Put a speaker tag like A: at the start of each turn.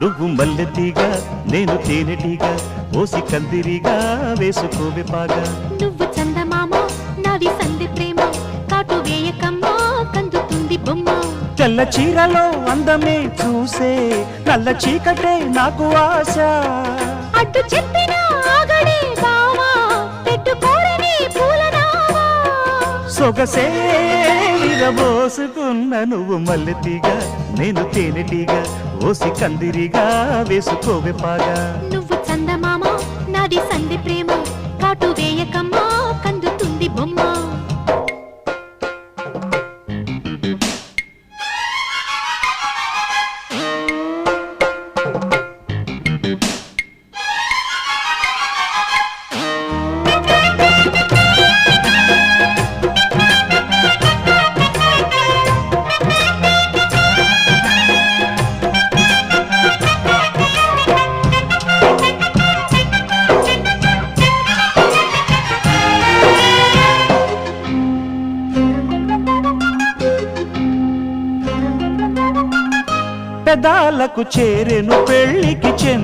A: నువ్వు మల్లెతీగా నేను తేనెటీగా ఓసి కందిరిగా వేసుకోవే పాగా
B: నువ్వు చందమామ నాది సంధి ప్రేమ కాటు వేయకమ్మా కందుతుంది బొమ్మ
A: తెల్ల చీరలో అందమే చూసే నల్ల చీకటే నాకు ఆశ
B: అడ్డు చెప్పిన ఆగడే బావా పెట్టుకోరని పూలనావా
A: సొగసే విరబోసుకున్న నువ్వు మల్లెతీగా నేను తేనెటీగా ఓసి కందిరిగా వేసుకోవే పాగా
B: నువ్వు చందమామ నాది సంధి ప్రేమ కాటు వేయకమ్మా కందుతుంది బొమ్మ
A: పెదాలకు చేరెను పెళ్లికి చెంది